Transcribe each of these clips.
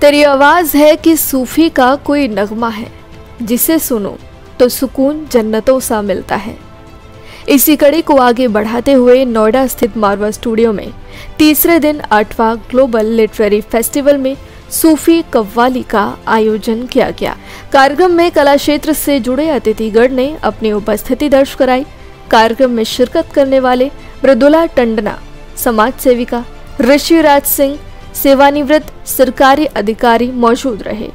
तेरी आवाज़ है कि सूफी का कोई नगमा है, जिसे सुनो तो सुकून जन्नतों सा मिलता है। इसी कड़ी को आगे बढ़ाते हुए नोएडा स्थित मारवा स्टूडियो में तीसरे दिन 8वां ग्लोबल लिटरेरी फेस्टिवल में सूफी कव्वाली का आयोजन किया गया। कार्यक्रम में कला क्षेत्र से जुड़े अतिथिगण ने अपनी उपस्थिति दर्ज कराई। कार्यक्रम में शिरकत करने वाले मृदुला टंडना, समाज सेविका, ऋषिराज सिंह, सेवानिवृत्त सरकारी अधिकारी मौजूद रहे।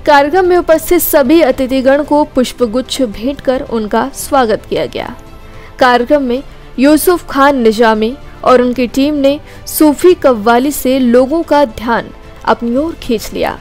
कार्यक्रम में उपस्थित सभी अतिथिगण को पुष्पगुच्छ भेंट कर उनका स्वागत किया गया। कार्यक्रम में यूसुफ खान निजामी और उनकी टीम ने सूफी कव्वाली से लोगों का ध्यान अपनी ओर खींच लिया।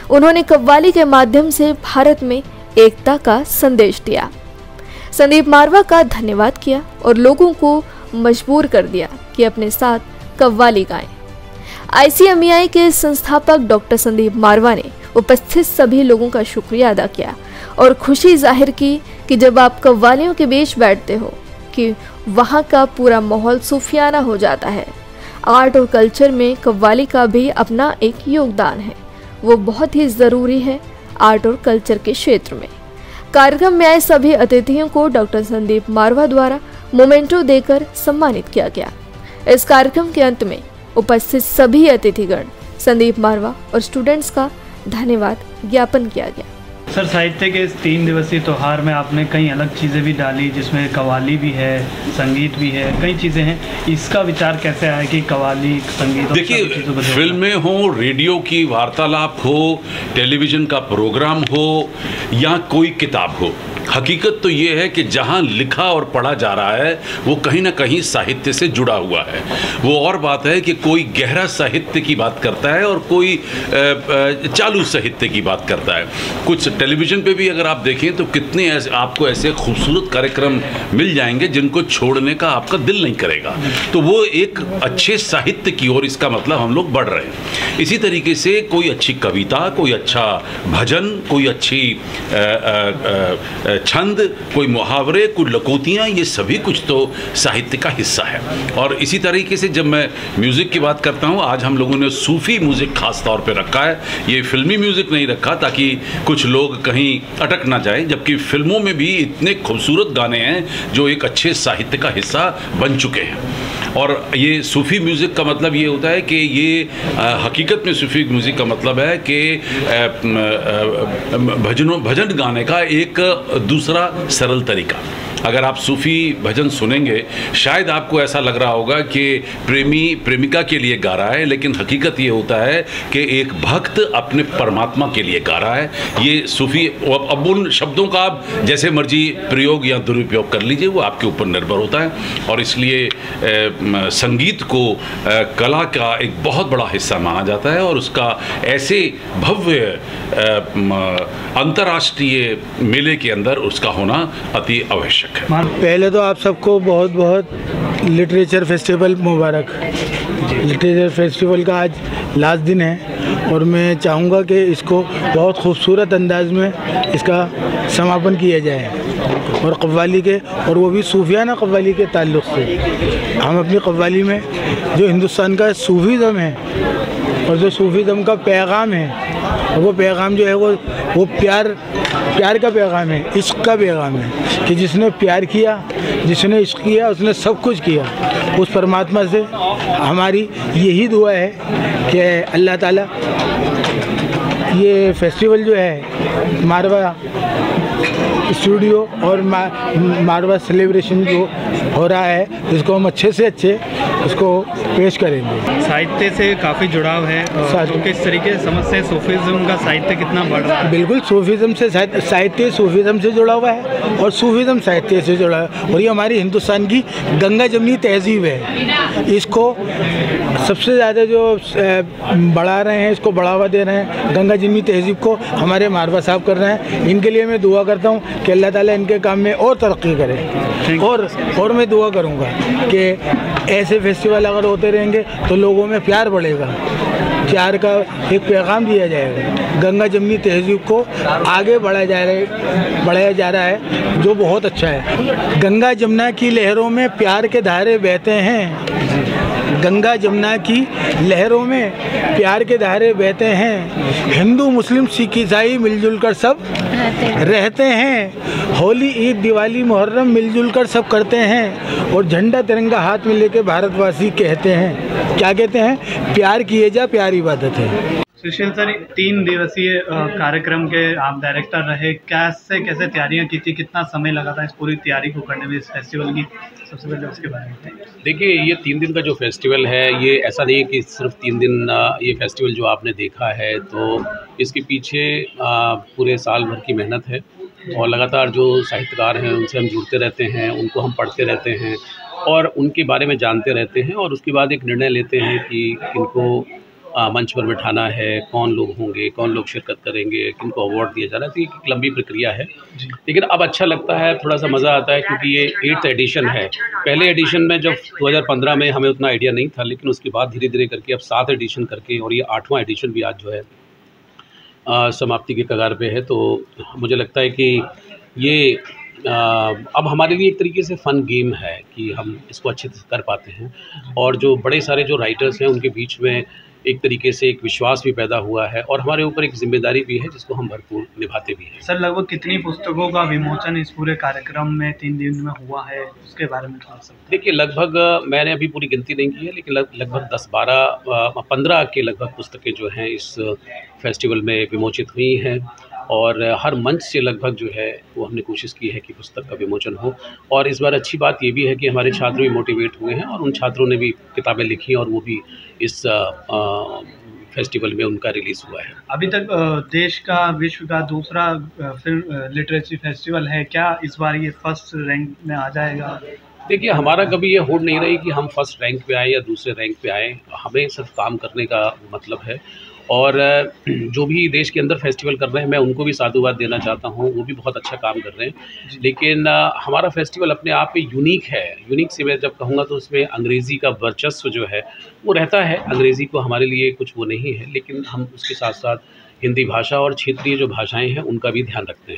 उन्होंने कव्वाली के माध्यम से भारत में एकता का संदेश दिया। संदीप मारवा का धन्यवाद किया और लोगों को मजबूर कर दिया कि अपने साथ कव्वाली गाएं। ICMEI के संस्थापक डॉक्टर संदीप मारवा ने उपस्थित सभी लोगों का शुक्रिया अदा किया और खुशी जाहिर की कि जब आप कव्वालियों के बीच बैठते हो कि वहाँ का पूरा माहौल सूफियाना हो जाता है। आर्ट और कल्चर में कव्वाली का भी अपना एक योगदान है, वो बहुत ही ज़रूरी है आर्ट और कल्चर के क्षेत्र में। कार्यक्रम में आए सभी अतिथियों को डॉक्टर संदीप मारवा द्वारा मोमेंटो देकर सम्मानित किया गया। इस कार्यक्रम के अंत में उपस्थित सभी अतिथिगण संदीप मारवा और स्टूडेंट्स का धन्यवाद ज्ञापन किया गया। सर, साहित्य के इस 3 दिवसीय त्यौहार में आपने कई अलग चीज़ें भी डाली, जिसमें कव्वाली भी है, संगीत भी है, कई चीज़ें हैं। इसका विचार कैसे आया कि कव्वाली, संगीत? देखिए, फिल्में हो, रेडियो की वार्तालाप हो, टेलीविज़न का प्रोग्राम हो या कोई किताब हो, हकीकत तो ये है कि जहाँ लिखा और पढ़ा जा रहा है वो कहीं ना कहीं साहित्य से जुड़ा हुआ है। वो और बात है कि कोई गहरा साहित्य की बात करता है और कोई चालू साहित्य की बात करता है। कुछ टेलीविज़न पे भी अगर आप देखें तो कितने ऐसे आपको ऐसे खूबसूरत कार्यक्रम मिल जाएंगे जिनको छोड़ने का आपका दिल नहीं करेगा। तो वो एक अच्छे साहित्य की ओर इसका मतलब हम लोग बढ़ रहे हैं। इसी तरीके से कोई अच्छी कविता, कोई अच्छा भजन, कोई अच्छी छंद, कोई मुहावरे, कोई लकोतियाँ, ये सभी कुछ तो साहित्य का हिस्सा है। और इसी तरीके से जब मैं म्यूज़िक की बात करता हूँ, आज हम लोगों ने सूफ़ी म्यूज़िक खास तौर पे रखा है। ये फिल्मी म्यूज़िक नहीं रखा ताकि कुछ लोग कहीं अटक ना जाए, जबकि फिल्मों में भी इतने खूबसूरत गाने हैं जो एक अच्छे साहित्य का हिस्सा बन चुके हैं। और ये सूफ़ी म्यूज़िक का मतलब ये होता है कि ये हकीकत में सूफ़ी म्यूज़िक का मतलब है कि भजन गाने का एक दूसरा सरल तरीका। अगर आप सूफ़ी भजन सुनेंगे, शायद आपको ऐसा लग रहा होगा कि प्रेमी प्रेमिका के लिए गा रहा है, लेकिन हकीकत ये होता है कि एक भक्त अपने परमात्मा के लिए गा रहा है। ये सूफ़ी, अब उन शब्दों का आप जैसे मर्जी प्रयोग या दुरुपयोग कर लीजिए, वो आपके ऊपर निर्भर होता है। और इसलिए संगीत को कला का एक बहुत बड़ा हिस्सा माना जाता है और उसका ऐसे भव्य अंतर्राष्ट्रीय मेले के अंदर उसका होना अति आवश्यक। पहले तो आप सबको बहुत बहुत लिटरेचर फेस्टिवल मुबारक। लिटरेचर फेस्टिवल का आज लास्ट दिन है और मैं चाहूँगा कि इसको बहुत खूबसूरत अंदाज में इसका समापन किया जाए और कव्वाली के, और वो भी सूफियाना कव्वाली के ताल्लुक़ से। हम अपनी कव्वाली में जो हिंदुस्तान का सूफीज़म है और जो सूफीज़म का पैगाम है, वो पैगाम जो है वो प्यार का पैगाम है, इश्क का पैगाम है कि जिसने प्यार किया, जिसने इश्क किया, उसने सब कुछ किया। उस परमात्मा से हमारी यही दुआ है कि अल्लाह ताला ये फेस्टिवल जो है मारवा स्टूडियो और मारवा सेलिब्रेशन जो हो रहा है, इसको हम अच्छे से अच्छे इसको पेश करेंगे। साहित्य से काफ़ी जुड़ाव है, तो किस तरीके से समझते सूफीज़्म का साहित्य कितना बढ़ रहा है? बिल्कुल, सूफीज़्म से साहित्य सूफीज़्म से जुड़ा हुआ है और सूफीज़्म साहित्य से जुड़ा है, और ये हमारी हिंदुस्तान की गंगा जमनी तहजीब है। इसको सबसे ज़्यादा जो बढ़ा रहे हैं, इसको बढ़ावा दे रहे हैं, गंगा जमनी तहजीब को हमारे मारवा साहब कर रहे हैं। इनके लिए मैं दुआ करता हूँ कि अल्लाह ताला इनके काम में और तरक्की करे, और मैं दुआ करूँगा कि ऐसे फेस्टिवल अगर होते रहेंगे तो लोगों में प्यार बढ़ेगा, प्यार का एक पैगाम दिया जाएगा, गंगा जमनी तहजीब को आगे बढ़ाया जा रहा है, जो बहुत अच्छा है। गंगा जमुना की लहरों में प्यार के धारे बहते हैं, गंगा जमुना की लहरों में प्यार के धारे बहते हैं, हिंदू मुस्लिम सिख ईसाई मिलजुल कर सब रहते हैं, होली ईद दिवाली मुहर्रम मिलजुल कर सब करते हैं, और झंडा तिरंगा हाथ में लेके भारतवासी कहते हैं, क्या कहते हैं, प्यार किए जा, प्यार इबादत है। सुशील सर, 3 दिवसीय कार्यक्रम के आप डायरेक्टर रहे, कैसे तैयारियां की थी, कितना समय लगा था इस पूरी तैयारी को करने में इस फेस्टिवल की? सबसे पहले उसके बारे में देखिए, ये 3 दिन का जो फेस्टिवल है, ये ऐसा नहीं है कि सिर्फ 3 दिन ये फेस्टिवल जो आपने देखा है, तो इसके पीछे पूरे साल भर की मेहनत है, और लगातार जो साहित्यकार हैं उनसे हम जुड़ते रहते हैं, उनको हम पढ़ते रहते हैं और उनके बारे में जानते रहते हैं, और उसके बाद एक निर्णय लेते हैं कि किनको मंच पर बिठाना है, कौन लोग होंगे, कौन लोग शिरकत करेंगे, किनको अवार्ड दिया जा रहा है। तो एक लंबी प्रक्रिया है, लेकिन अब अच्छा लगता है, थोड़ा सा मज़ा आता है, क्योंकि ये 8th एडिशन है। पहले एडिशन में जब 2015 में हमें उतना आइडिया नहीं था, लेकिन उसके बाद धीरे धीरे करके अब 7 एडिशन करके, और ये 8वां एडिशन भी आज जो है समाप्ति के कगार पे है। तो मुझे लगता है कि ये अब हमारे लिए एक तरीके से फ़न गेम है कि हम इसको अच्छे से कर पाते हैं, और जो बड़े सारे जो राइटर्स हैं उनके बीच में एक तरीके से एक विश्वास भी पैदा हुआ है, और हमारे ऊपर एक जिम्मेदारी भी है जिसको हम भरपूर निभाते भी हैं। सर, लगभग कितनी पुस्तकों का विमोचन इस पूरे कार्यक्रम में 3 दिन में हुआ है, उसके बारे में थोड़ा सा? देखिए, लगभग मैंने अभी पूरी गिनती नहीं की है, लेकिन लगभग 10-12-15 के लगभग पुस्तकें जो हैं इस फेस्टिवल में विमोचित हुई हैं, और हर मंच से लगभग जो है वो हमने कोशिश की है कि पुस्तक का विमोचन हो। और इस बार अच्छी बात ये भी है कि हमारे छात्र भी मोटिवेट हुए हैं, और उन छात्रों ने भी किताबें लिखी, और वो भी इस फेस्टिवल में उनका रिलीज़ हुआ है। अभी तक देश का, विश्व का दूसरा फिल्म लिटरेचर फेस्टिवल है, क्या इस बार ये फर्स्ट रैंक में आ जाएगा? देखिए, हमारा कभी ये होड़ नहीं रही कि हम फर्स्ट रैंक पे आए या दूसरे रैंक पे आए, हमें सिर्फ काम करने का मतलब है, और जो भी देश के अंदर फेस्टिवल कर रहे हैं मैं उनको भी साधुवाद देना चाहता हूँ, वो भी बहुत अच्छा काम कर रहे हैं। लेकिन हमारा फेस्टिवल अपने आप में यूनिक है। यूनिक से मैं जब कहूँगा तो उसमें अंग्रेज़ी का वर्चस्व जो है वो रहता है। अंग्रेज़ी को हमारे लिए कुछ वो नहीं है, लेकिन हम उसके साथ साथ हिंदी भाषा और क्षेत्रीय जो भाषाएँ हैं उनका भी ध्यान रखते हैं।